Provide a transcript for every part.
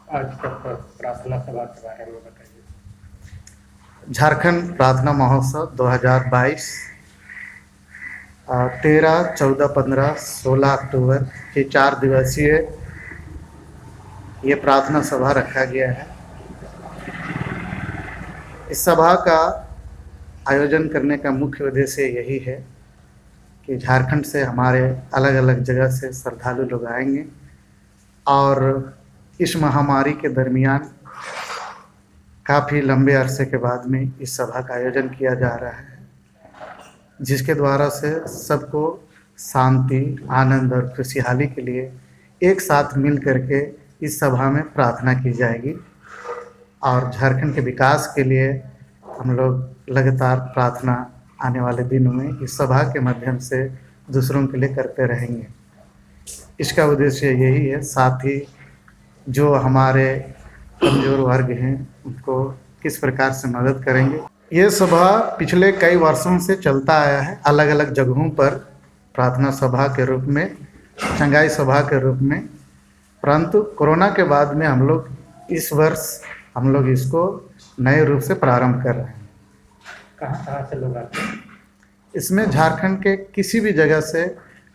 आज तक प्रार्थना सभा के बारे में बताइए। झारखंड प्रार्थना महोत्सव 2022 13, 14, 15, 16 अक्टूबर की 4 दिवसीय ये प्रार्थना सभा रखा गया है। इस सभा का आयोजन करने का मुख्य उद्देश्य यही है कि झारखंड से हमारे अलग अलग जगह से श्रद्धालु लोग आएंगे और इस महामारी के दरमियान काफ़ी लंबे अरसे के बाद में इस सभा का आयोजन किया जा रहा है, जिसके द्वारा से सबको शांति, आनंद और खुशहाली के लिए एक साथ मिल करके इस सभा में प्रार्थना की जाएगी और झारखंड के विकास के लिए हम लोग लगातार प्रार्थना आने वाले दिनों में इस सभा के माध्यम से दूसरों के लिए करते रहेंगे। इसका उद्देश्य यही है, साथ ही जो हमारे कमज़ोर वर्ग हैं उनको किस प्रकार से मदद करेंगे। ये सभा पिछले कई वर्षों से चलता आया है, अलग अलग जगहों पर प्रार्थना सभा के रूप में, चंगाई सभा के रूप में, परंतु कोरोना के बाद में हम लोग इस वर्ष हम लोग इसको नए रूप से प्रारंभ कर रहे हैं। कहाँ से लोग आते हैं? इसमें झारखंड के किसी भी जगह से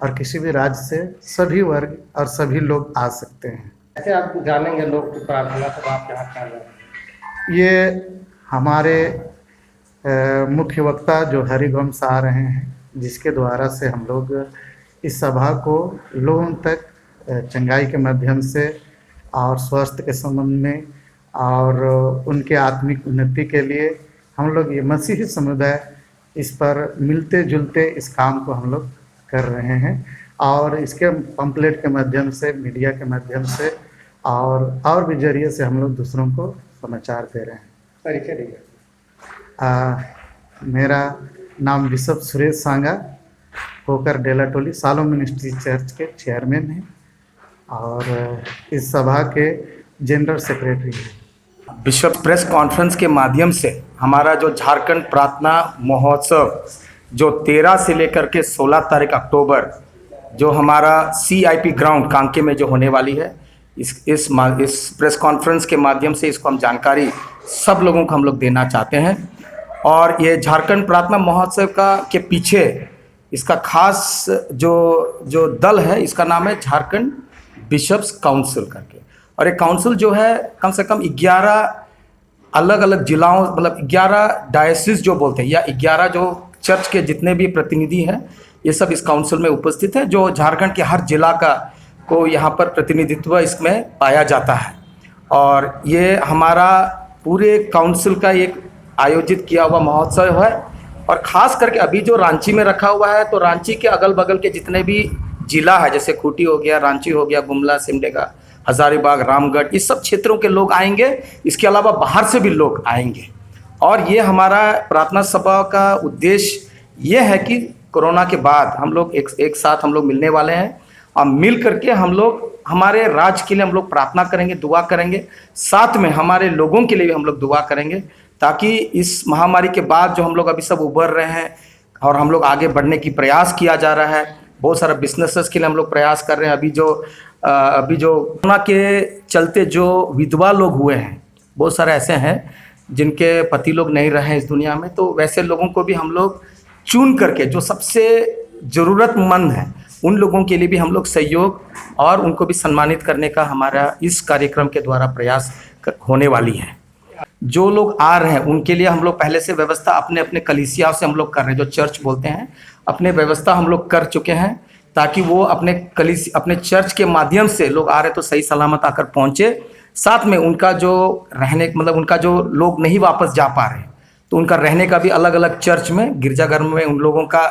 और किसी भी राज्य से सभी वर्ग और सभी लोग आ सकते हैं। ऐसे आप जानेंगे लोग की प्रार्थना सभा आप यहाँ कर रहे हैं। ये हमारे मुख्य वक्ता जो हरिवंश आ रहे हैं, जिसके द्वारा से हम लोग इस सभा को लोगों तक चंगाई के माध्यम से और स्वास्थ्य के संबंध में और उनके आत्मिक उन्नति के लिए हम लोग ये मसीही समुदाय इस पर मिलते जुलते इस काम को हम लोग कर रहे हैं और इसके पंपलेट के माध्यम से, मीडिया के माध्यम से और भी जरिए से हम लोग दूसरों को समाचार दे रहे हैं। परिचय दीजिए। मेरा नाम बिशप सुरेश सांगा, होकर डेलाटोली सालों मिनिस्ट्री चर्च के चेयरमैन हैं और इस सभा के जनरल सेक्रेटरी हैं। बिशप प्रेस कॉन्फ्रेंस के माध्यम से हमारा जो झारखंड प्रार्थना महोत्सव जो 13 से लेकर के 16 तारीख अक्टूबर जो हमारा CIP ग्राउंड कांके में जो होने वाली है, इस प्रेस कॉन्फ्रेंस के माध्यम से इसको हम जानकारी सब लोगों को हम लोग देना चाहते हैं। और ये झारखंड प्रार्थना महोत्सव के पीछे इसका खास जो दल है, इसका नाम है झारखंड बिशप्स काउंसिल करके। और ये काउंसिल जो है कम से कम 11 अलग अलग जिलाओं, मतलब 11 डायसिस जो बोलते हैं, या 11 जो चर्च के जितने भी प्रतिनिधि हैं, ये सब इस काउंसिल में उपस्थित है, जो झारखंड के हर जिला को यहाँ पर प्रतिनिधित्व इसमें पाया जाता है। और ये हमारा पूरे काउंसिल का एक आयोजित किया हुआ महोत्सव है। और ख़ास करके अभी जो रांची में रखा हुआ है, तो रांची के अगल बगल के जितने भी जिला है, जैसे खूंटी हो गया, रांची हो गया, गुमला, सिमडेगा, हजारीबाग, रामगढ़, इस सब क्षेत्रों के लोग आएंगे। इसके अलावा बाहर से भी लोग आएंगे। और ये हमारा प्रार्थना सभा का उद्देश्य ये है कि कोरोना के बाद हम लोग एक साथ हम लोग मिलने वाले हैं और मिल करके हम लोग हमारे राज्य के लिए हम लोग प्रार्थना करेंगे, दुआ करेंगे, साथ में हमारे लोगों के लिए भी हम लोग दुआ करेंगे, ताकि इस महामारी के बाद जो हम लोग अभी सब उभर रहे हैं और हम लोग आगे बढ़ने की प्रयास किया जा रहा है। बहुत सारा बिजनेसेस के लिए हम लोग प्रयास कर रहे हैं। अभी जो कोरोना के चलते जो विधवा लोग हुए हैं, बहुत सारे ऐसे हैं जिनके पति लोग नहीं रहे इस दुनिया में, तो वैसे लोगों को भी हम लोग चुन करके जो सबसे ज़रूरतमंद हैं उन लोगों के लिए भी हम लोग सहयोग और उनको भी सम्मानित करने का हमारा इस कार्यक्रम के द्वारा प्रयास होने वाली है। जो लोग आ रहे हैं उनके लिए हम लोग पहले से व्यवस्था अपने अपने कलीसिया से हम लोग कर रहे हैं, जो चर्च बोलते हैं, अपने व्यवस्था हम लोग कर चुके हैं, ताकि वो अपने चर्च के माध्यम से लोग आ रहे तो सही सलामत आकर पहुँचे। साथ में उनका जो रहने, मतलब उनका जो लोग नहीं वापस जा पा रहे, तो उनका रहने का भी अलग अलग चर्च में, गिरजाघर में उन लोगों का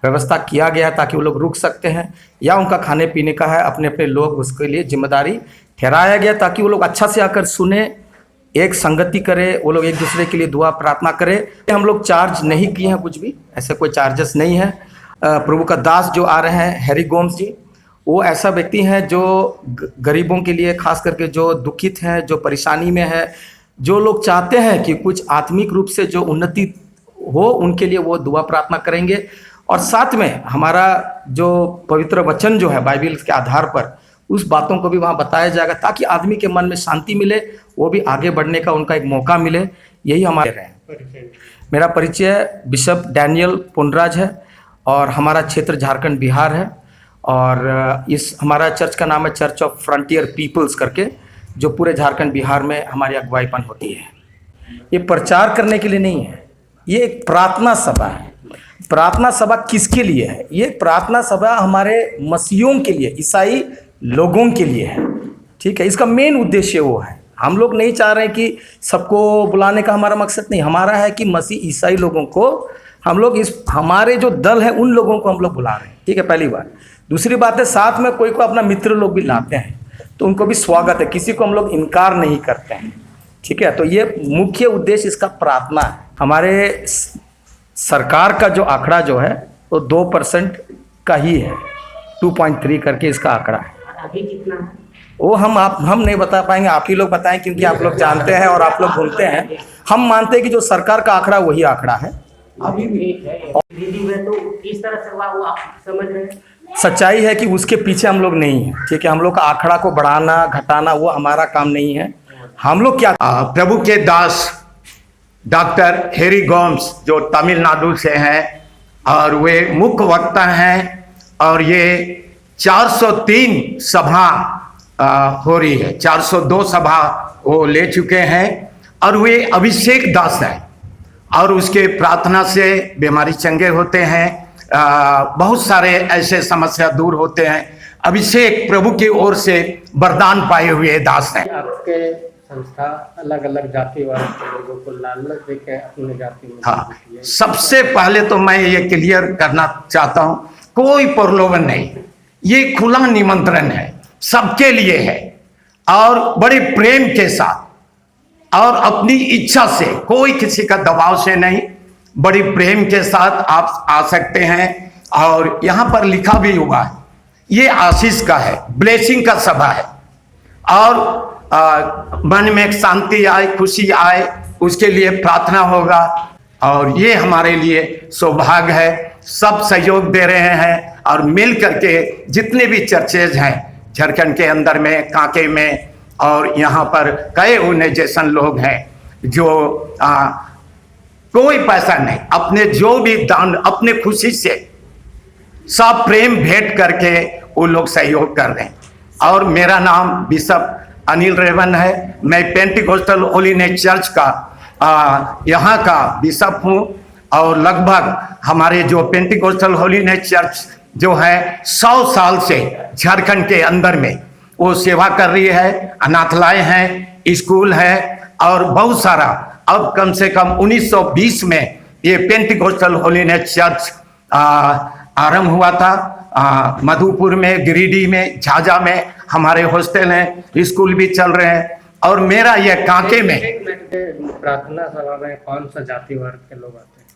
व्यवस्था किया गया है, ताकि वो लोग रुक सकते हैं, या उनका खाने पीने का है, अपने अपने लोग उसके लिए जिम्मेदारी ठहराया गया, ताकि वो लोग अच्छा से आकर सुने, एक संगति करे, वो लोग एक दूसरे के लिए दुआ प्रार्थना करें। हम लोग चार्ज नहीं किए हैं कुछ भी, ऐसे कोई चार्जेस नहीं है। प्रभु का दास जो आ रहे हैं हैरी गोम्स जी, वो ऐसा व्यक्ति हैं जो गरीबों के लिए, खास करके जो दुखित हैं, जो परेशानी में है, जो लोग चाहते हैं कि कुछ आत्मिक रूप से जो उन्नति हो, उनके लिए वो दुआ प्रार्थना करेंगे। और साथ में हमारा जो पवित्र वचन जो है बाइबल के आधार पर, उस बातों को भी वहाँ बताया जाएगा, ताकि आदमी के मन में शांति मिले, वो भी आगे बढ़ने का उनका एक मौका मिले। यही हमारे रहे हैं। मेरा परिचय बिशप डैनियल पुनराज है और हमारा क्षेत्र झारखंड बिहार है। और इस हमारा चर्च का नाम है चर्च ऑफ फ्रंटियर पीपल्स करके, जो पूरे झारखंड बिहार में हमारी अगुवाईपन होती है। ये प्रचार करने के लिए नहीं है, ये एक प्रार्थना सभा है। प्रार्थना सभा किसके लिए है? ये प्रार्थना सभा हमारे मसीहों के लिए, ईसाई लोगों के लिए है। ठीक है, इसका मेन उद्देश्य वो है। हम लोग नहीं चाह रहे हैं कि सबको बुलाने का हमारा मकसद नहीं, हमारा है कि मसीह ईसाई लोगों को हम लोग इस हमारे जो दल है उन लोगों को हम लोग बुला रहे हैं। ठीक है, पहली बात। दूसरी बात है, साथ में कोई को अपना मित्र लोग भी लाते हैं तो उनको भी स्वागत है, किसी को हम लोग इनकार नहीं करते हैं। ठीक है, तो ये मुख्य उद्देश्य इसका प्रार्थना है। हमारे सरकार का जो आंकड़ा जो है वो 2% का ही है, 2.3 करके इसका आंकड़ा है। अभी कितना है? वो हम नहीं बता पाएंगे, आप ही लोग बताएं, क्योंकि आप लोग जानते हैं और आप लोग घूमते हैं। हम मानते हैं कि जो सरकार का आंकड़ा वही आंकड़ा है। अभी भी है दीदी में, तो इस तरह से वो आप समझ रहे हैं। सच्चाई है कि उसके पीछे हम लोग नहीं हैं। ठीक है, हम लोग का आंकड़ा को बढ़ाना घटाना वो हमारा काम नहीं है। हम लोग क्या प्रभु के दास डॉक्टर हेरी गोम्स जो तमिलनाडु से हैं और वे मुख्य वक्ता हैं, और ये 403 सभा हो रही है, 402 सभा वो ले चुके हैं, और वे अभिषेक दास हैं और उसके प्रार्थना से बीमारी चंगे होते हैं, बहुत सारे ऐसे समस्या दूर होते हैं। अभिषेक प्रभु की ओर से वरदान पाए हुए दास हैं। आपके संस्था अलग अलग जाति वर्ग के लोगों को लालच देके अपने जाति में हाँ, सबसे पहले तो मैं ये क्लियर करना चाहता हूँ, कोई प्रलोभन नहीं, ये खुला निमंत्रण है, सबके लिए है, और बड़े प्रेम के साथ और अपनी इच्छा से, कोई किसी का दबाव से नहीं, बड़ी प्रेम के साथ आप आ सकते हैं। और यहाँ पर लिखा भी हुआ है, ये आशीष का है, ब्लेसिंग का सभा है, और मन में शांति आए, खुशी आए, उसके लिए प्रार्थना होगा। और ये हमारे लिए सौभाग्य है, सब सहयोग दे रहे हैं, और मिल करके जितने भी चर्चेज हैं झारखंड के अंदर में, कांके में, और यहाँ पर कई ऑर्गेनाइजेशन लोग हैं जो कोई पैसा नहीं, अपने जो भी दान अपने खुशी से सब प्रेम भेंट करके वो लोग सहयोग कर रहे हैं। और मेरा नाम बिशप अनिल रेवन है, मैं पेंटिकोस्टल होलीनेस चर्च का यहाँ का बिशप हूँ, और लगभग हमारे जो पेंटिकोस्टल होलीनेस चर्च जो है 100 साल से झारखंड के अंदर में वो सेवा कर रही है। अनाथालय हैं, स्कूल है, और बहुत सारा, अब कम से कम 1920 में ये पेंटिकोस्टल होलीनेस चर्च आरंभ हुआ था। मधुपुर में, गिरिडीह में, झाझा में हमारे हॉस्टल हैं, स्कूल भी चल रहे हैं। और मेरा ये कांके में प्रार्थना सभा में कौन सा जाति वर्ग के लोग आते हैं?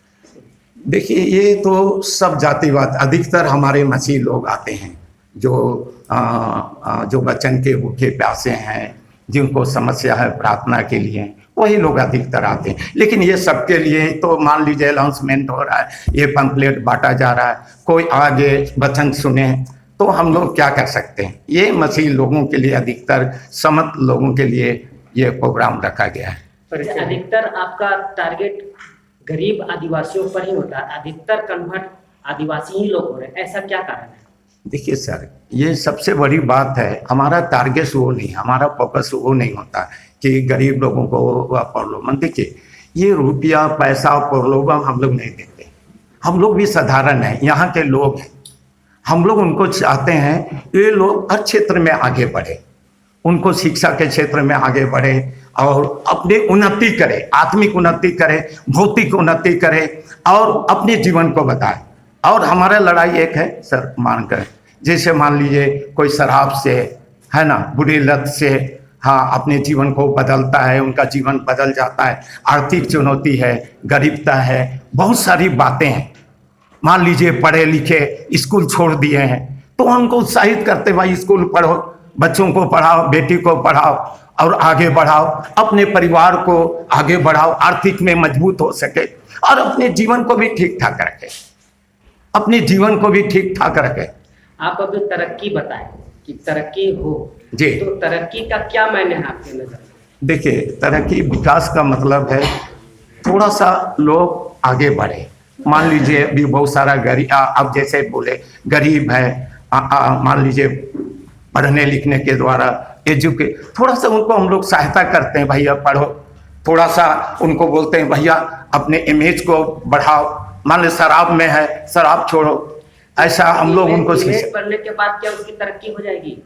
देखिए, ये तो सब जातिवाद, अधिकतर हमारे मसीह लोग आते हैं, जो वचन के भूखे प्यासे हैं, जिनको समस्या है प्रार्थना के लिए, वही लोग अधिकतर आते हैं। लेकिन ये सबके लिए तो मान लीजिए अनाउंसमेंट हो रहा है, ये पंपलेट बांटा जा रहा है, कोई आगे वचन सुने, तो हम लोग क्या कर सकते हैं। ये मसीह लोगों के लिए, अधिकतर समस्त लोगों के लिए ये प्रोग्राम रखा गया है। अधिकतर आपका टारगेट गरीब आदिवासियों पर ही होता है, अधिकतर कन्वर्ट आदिवासी ही लोग हो रहे हैं, ऐसा क्या कारण है? देखिए सर, ये सबसे बड़ी बात है, हमारा टारगेट वो नहीं, हमारा फोकस वो नहीं होता कि गरीब लोगों को प्रलोभन। देखिए, ये रुपया पैसा प्रलोभन हम लोग नहीं देते, हम लोग भी साधारण हैं, यहाँ के लोग हैं, हम लोग उनको चाहते हैं ये लोग हर क्षेत्र में आगे बढ़े, उनको शिक्षा के क्षेत्र में आगे बढ़े और अपनी उन्नति करे, आत्मिक उन्नति करे, भौतिक उन्नति करे, और अपने जीवन को बताए। और हमारा लड़ाई एक है सर, मानकर जैसे मान लीजिए कोई शराब से, है ना, बुरी लत से, हाँ, अपने जीवन को बदलता है, उनका जीवन बदल जाता है, आर्थिक चुनौती है, गरीबता है, बहुत सारी बातें हैं। मान लीजिए पढ़े लिखे स्कूल छोड़ दिए हैं, तो उनको उत्साहित करते, भाई स्कूल पढ़ो, बच्चों को पढ़ाओ, बेटी को पढ़ाओ और आगे बढ़ाओ, अपने परिवार को आगे बढ़ाओ, आर्थिक में मजबूत हो सके, और अपने जीवन को भी ठीक ठाक रखे, अपने जीवन को भी ठीक ठाक रखे। आप अभी तरक्की बताएं, कि तरक्की हो जी। तो तरक्की का क्या मायने है आपके नजर में? देखिए, तरक्की विकास का मतलब है थोड़ा सा लोग आगे बढ़े। मान लीजिए अभी बहुत सारा गरीब, अब जैसे बोले गरीब है, मान लीजिए पढ़ने लिखने के द्वारा थोड़ा सा उनको हम लोग सहायता करते हैं, भैया पढ़ो, थोड़ा सा उनको बोलते हैं भैया अपने इमेज को बढ़ाओ। मान लो शराब में है, शराब छोड़ो, ऐसा हम लोग उनको इमेज बढ़ने के बाद क्या उसकी तरक्की हो जाएगी?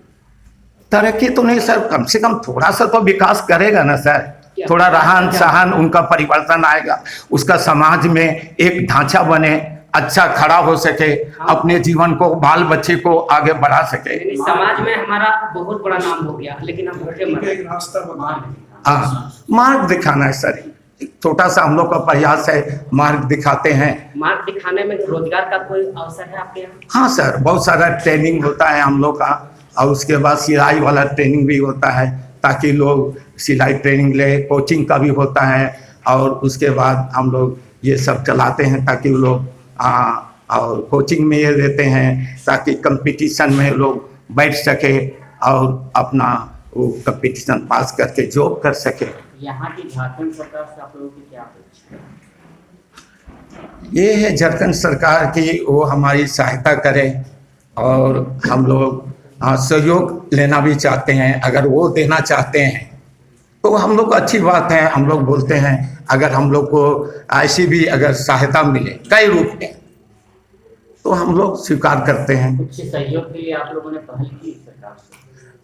तरक्की तो नहीं सर, कम से कम थोड़ा सा तो विकास करेगा ना सर, थोड़ा रहन सहन उनका परिवर्तन आएगा, उसका समाज में एक ढांचा बने, अच्छा खड़ा हो सके, अपने जीवन को बाल बच्चे को आगे बढ़ा सके। समाज में हमारा बहुत बड़ा नाम हो गया, लेकिन हम भूखे मर रहे। हाँ, मार्ग दिखाना है सर, छोटा सा हम लोग का प्रयास है, मार्ग दिखाते हैं। मार्ग दिखाने में रोजगार का कोई अवसर है आपके यहाँ? हाँ सर, बहुत सारा ट्रेनिंग होता है हम लोग का, और उसके बाद सिलाई वाला ट्रेनिंग भी होता है ताकि लोग सिलाई ट्रेनिंग ले, कोचिंग का भी होता है, और उसके बाद हम लोग ये सब चलाते हैं ताकि लोग और कोचिंग में ये देते हैं ताकि कंपटीशन में लोग बैठ सके और अपना वो कंपटीशन पास करके जॉब कर सके। यहाँ की झारखंड सरकार से आप लोगों की क्या अपेक्षा है? ये है झारखंड सरकार की वो हमारी सहायता करे, और हम लोग सहयोग लेना भी चाहते हैं। अगर वो देना चाहते हैं तो हम लोग अच्छी बात है, हम लोग बोलते हैं अगर हम लोग को ऐसी भी अगर सहायता मिले कई रूप में तो हम लोग स्वीकार करते हैं। कुछ सहयोग के लिए आप लोगों ने पहल की सरकार से?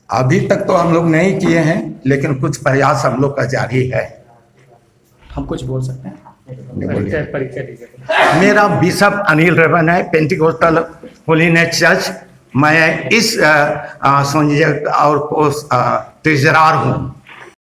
अभी तक तो हम लोग नहीं किए हैं, लेकिन कुछ प्रयास हम लोग का जारी है। हम कुछ बोल सकते हैं? परिचय दीजिए। मेरा बिशप अनिल रेवन है, पेंटिकोस्टल होलीनेस चर्च। मैं इस संयोजक और ट्रेजरार हूँ।